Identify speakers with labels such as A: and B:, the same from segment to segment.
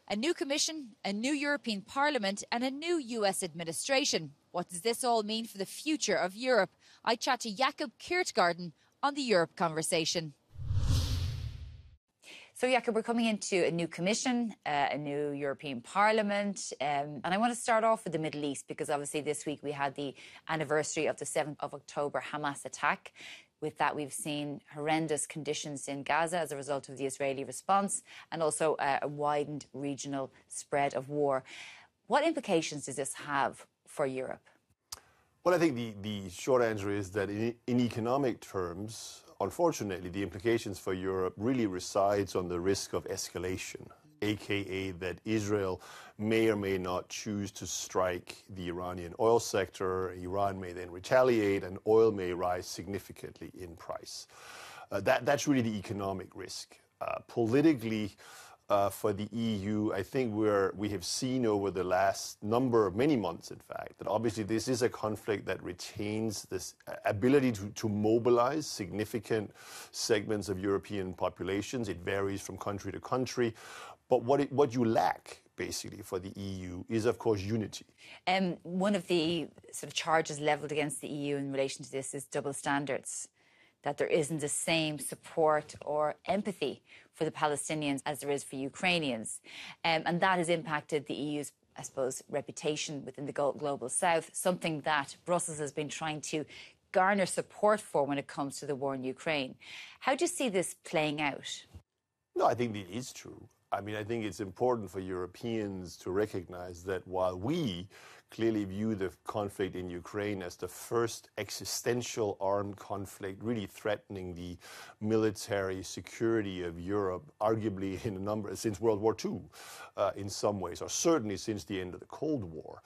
A: A new Commission, a new European Parliament and a new US administration. What does this all mean for the future of Europe? I chat to Jacob Kirkegaard on the Europe Conversation. So, Jacob, we're coming into a new Commission, a new European Parliament, and I want to start off with the Middle East because obviously this week we had the anniversary of the 7th of October Hamas attack. With that, we've seen horrendous conditions in Gaza as a result of the Israeli response and also a widened regional spread of war. What implications does this have for Europe?
B: Well, I think the short answer is that in economic terms, unfortunately, the implications for Europe really resides on the risk of escalation, aka that Israel may or may not choose to strike the Iranian oil sector. Iran may then retaliate and oil may rise significantly in price. That's really the economic risk. Politically, for the EU, I think we have seen over the last many months, in fact, that obviously this is a conflict that retains this ability to mobilize significant segments of European populations. It varies from country to country. But what you lack, basically, for the EU is, of course, unity.
A: One of the sort of charges levelled against the EU in relation to this is double standards, that there isn't the same support or empathy for the Palestinians as there is for Ukrainians. And that has impacted the EU's, I suppose, reputation within the global south, something that Brussels has been trying to garner support for when it comes to the war in Ukraine. How do you see this playing out?
B: No, I think it is true. I mean, I think it's important for Europeans to recognize that while we clearly view the conflict in Ukraine as the first existential armed conflict really threatening the military security of Europe, arguably since World War II in some ways, or certainly since the end of the Cold War.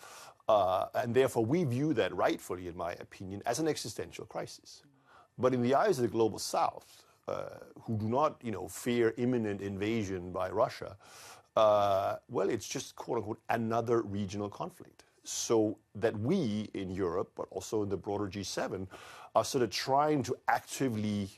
B: And therefore, we view that rightfully, in my opinion, as an existential crisis. But in the eyes of the global South, who do not, fear imminent invasion by Russia, well, it's just, quote unquote, another regional conflict. So that we in Europe, but also in the broader G7, are sort of trying to actively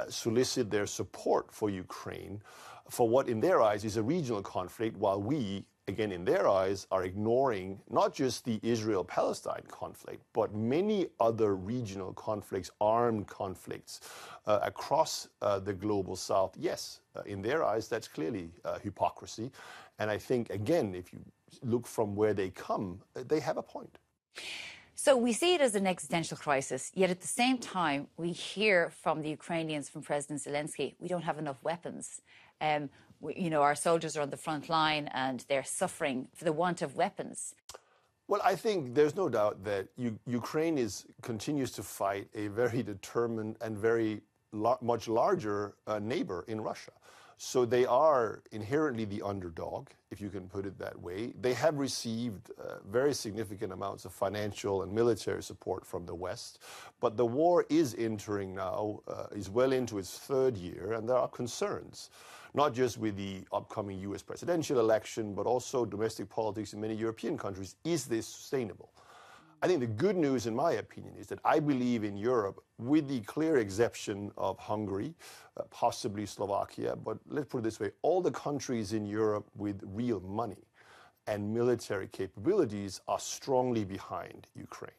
B: solicit their support for Ukraine for what in their eyes is a regional conflict, while we, again, in their eyes, are ignoring not just the Israel-Palestine conflict, but many other regional conflicts, armed conflicts across the global South. Yes, in their eyes, that's clearly hypocrisy. And I think, again, if you look from where they come, they have a point.
A: So we see it as an existential crisis, yet at the same time, we hear from the Ukrainians, from President Zelensky, we don't have enough weapons. Our soldiers are on the front line and they're suffering for the want of weapons.
B: Well, I think there's no doubt that Ukraine continues to fight a very determined and very much larger neighbor in Russia. So they are inherently the underdog, if you can put it that way. They have received very significant amounts of financial and military support from the West. But the war is entering now, is well into its third year, and there are concerns, not just with the upcoming US presidential election, but also domestic politics in many European countries. Is this sustainable? I think the good news, in my opinion, is that I believe in Europe, with the clear exception of Hungary, possibly Slovakia, but let's put it this way, all the countries in Europe with real money and military capabilities are strongly behind Ukraine.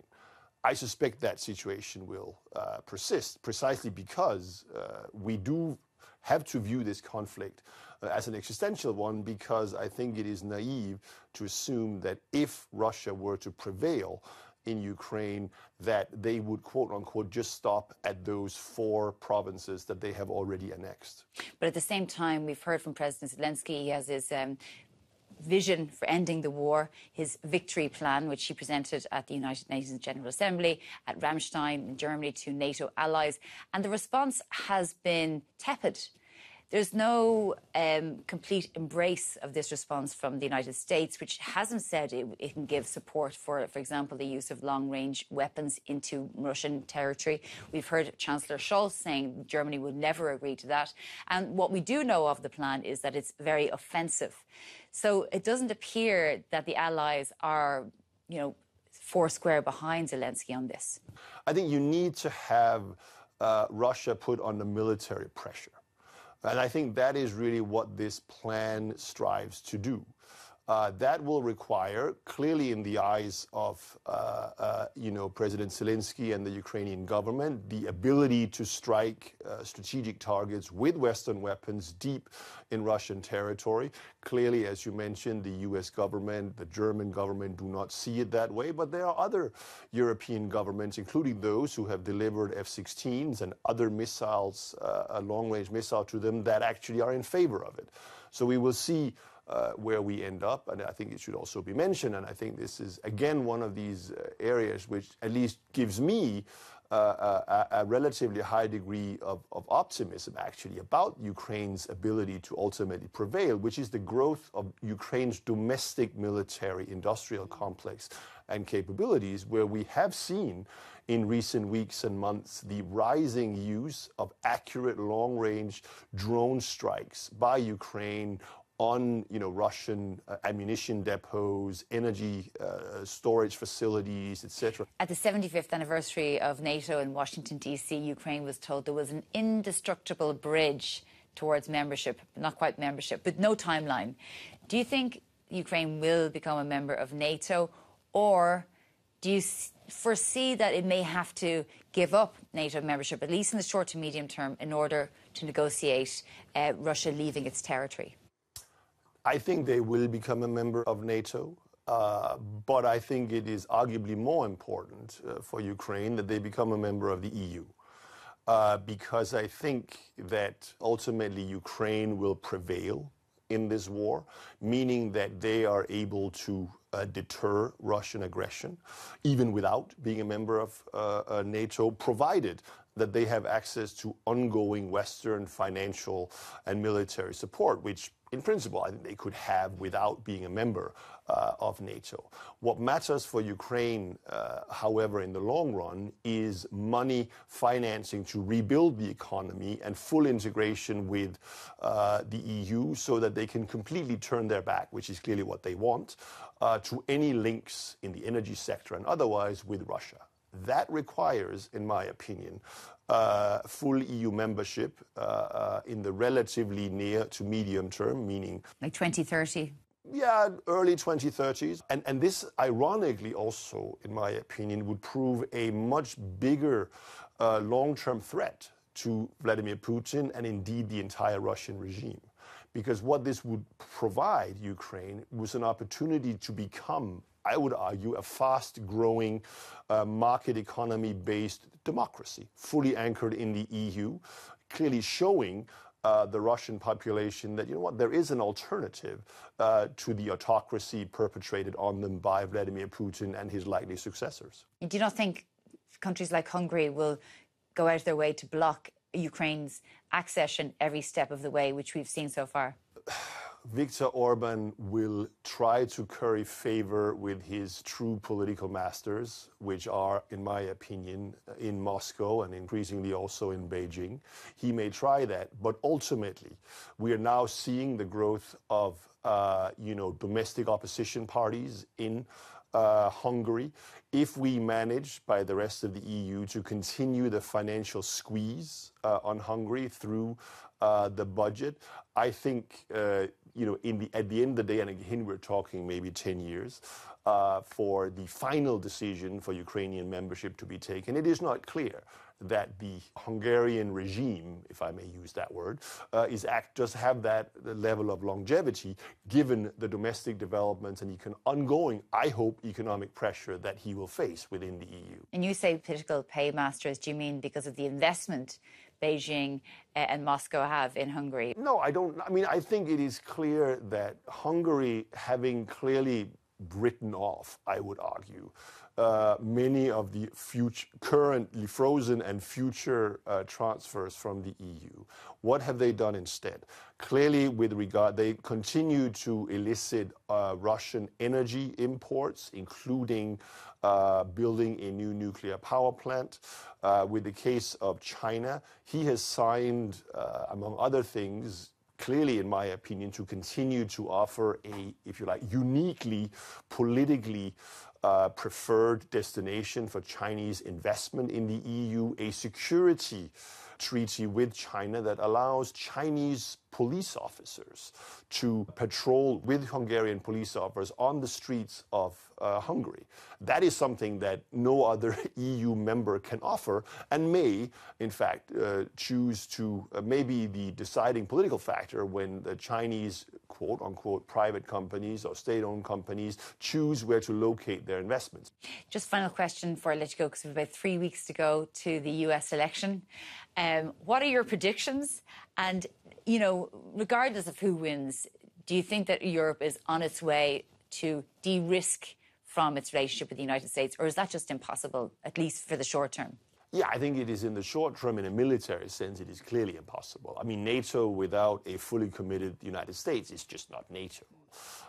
B: I suspect that situation will persist precisely because we do have to view this conflict as an existential one, because I think it is naive to assume that if Russia were to prevail in Ukraine, that they would, quote unquote, just stop at those 4 provinces that they have already annexed.
A: But at the same time, we've heard from President Zelensky, he has his vision for ending the war, his victory plan, which he presented at the United Nations General Assembly, at Ramstein in Germany to NATO allies. And the response has been tepid. There's no complete embrace of this response from the United States, which hasn't said it can give support for example, the use of long-range weapons into Russian territory. We've heard Chancellor Scholz saying Germany would never agree to that. And what we do know of the plan is that it's very offensive. So it doesn't appear that the allies are, foursquare behind Zelensky on this.
B: I think you need to have Russia put under military pressure. And I think that is really what this plan strives to do. That will require, clearly in the eyes of President Zelensky and the Ukrainian government, the ability to strike strategic targets with Western weapons deep in Russian territory. Clearly, as you mentioned, the US government, the German government do not see it that way, but there are other European governments, including those who have delivered F-16s and other missiles, long-range missile to them, that actually are in favor of it. So we will see where we end up, and I think it should also be mentioned, and I think this is, again, one of these areas which at least gives me a relatively high degree of optimism, actually, about Ukraine's ability to ultimately prevail, which is the growth of Ukraine's domestic military industrial complex and capabilities, where we have seen in recent weeks and months the rising use of accurate long-range drone strikes by Ukraine on Russian ammunition depots, energy storage facilities, etc.
A: At the 75th anniversary of NATO in Washington, D.C., Ukraine was told there was an indestructible bridge towards membership, not quite membership, but no timeline. Do you think Ukraine will become a member of NATO, or do you foresee that it may have to give up NATO membership, at least in the short to medium term, in order to negotiate Russia leaving its territory?
B: I think they will become a member of NATO, but I think it is arguably more important for Ukraine that they become a member of the EU, because I think that ultimately Ukraine will prevail in this war, meaning that they are able to deter Russian aggression, even without being a member of NATO, provided that they have access to ongoing Western financial and military support, which in principle I think they could have without being a member of NATO. What matters for Ukraine, however, in the long run, is money financing to rebuild the economy and full integration with the EU so that they can completely turn their back, which is clearly what they want, to any links in the energy sector and otherwise with Russia. That requires, in my opinion, full EU membership in the relatively near to medium term, meaning
A: like 2030?
B: Yeah, early 2030s. And this, ironically, also, in my opinion, would prove a much bigger long-term threat to Vladimir Putin and indeed the entire Russian regime. Because what this would provide Ukraine was an opportunity to become, I would argue, a fast-growing market economy-based democracy, fully anchored in the EU, clearly showing the Russian population that, there is an alternative to the autocracy perpetrated on them by Vladimir Putin and his likely successors.
A: Do you not think countries like Hungary will go out of their way to block Ukraine's accession every step of the way, which we've seen so far?
B: Viktor Orban will try to curry favor with his true political masters, which are, in my opinion, in Moscow and increasingly also in Beijing. He may try that, but ultimately, we are now seeing the growth of, domestic opposition parties in Hungary. If we manage, by the rest of the EU, to continue the financial squeeze on Hungary through the budget, I think, at the end of the day, and again, we're talking maybe 10 years, for the final decision for Ukrainian membership to be taken, it is not clear that the Hungarian regime, if I may use that word, does have that level of longevity, given the domestic developments and ongoing, I hope, economic pressure that he will face within the EU.
A: And you say political paymasters, do you mean because of the investment Beijing and Moscow have in Hungary?
B: No, I don't. I mean, I think it is clear that Hungary, having clearly written off, I would argue, many of the currently frozen and future transfers from the EU. What have they done instead? Clearly, they continue to elicit Russian energy imports, including building a new nuclear power plant. With the case of China, he has signed, among other things, clearly, in my opinion, to continue to offer a, if you like, uniquely politically preferred destination for Chinese investment in the EU, a security treaty with China that allows Chinese police officers to patrol with Hungarian police officers on the streets of Hungary. That is something that no other EU member can offer and may, in fact, choose to maybe the deciding political factor when the Chinese quote-unquote private companies or state-owned companies choose where to locate their investments.
A: Just final question before I let you go, because we have about 3 weeks to go to the US election. What are your predictions? And, you know, regardless of who wins, do you think that Europe is on its way to de-risk from its relationship with the United States, or is that just impossible, at least for the short term?
B: Yeah, I think it is in the short term, in a military sense, it is clearly impossible. I mean, NATO without a fully committed United States is just not NATO.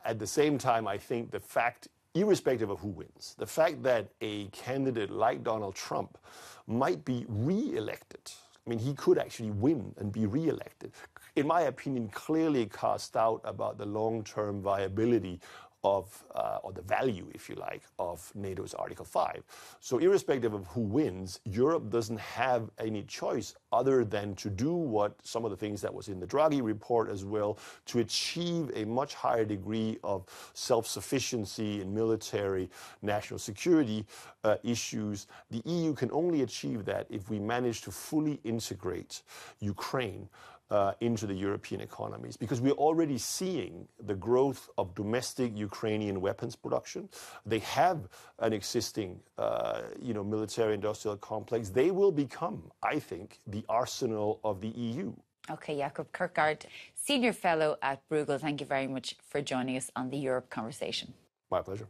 B: At the same time, I think the fact, irrespective of who wins, the fact that a candidate like Donald Trump might be re-elected, I mean, he could actually win and be re-elected, in my opinion, clearly cast doubt about the long-term viability of, or the value, if you like, of NATO's Article 5. So irrespective of who wins, Europe doesn't have any choice other than to do what some of the things that was in the Draghi report as well, to achieve a much higher degree of self-sufficiency in military, national security issues. The EU can only achieve that if we manage to fully integrate Ukraine into the European economies, because we're already seeing the growth of domestic Ukrainian weapons production. They have an existing, military-industrial complex. They will become, I think, the arsenal of the EU.
A: Okay, Jacob Kirkegaard, Senior Fellow at Bruegel, thank you very much for joining us on the Europe Conversation.
B: My pleasure.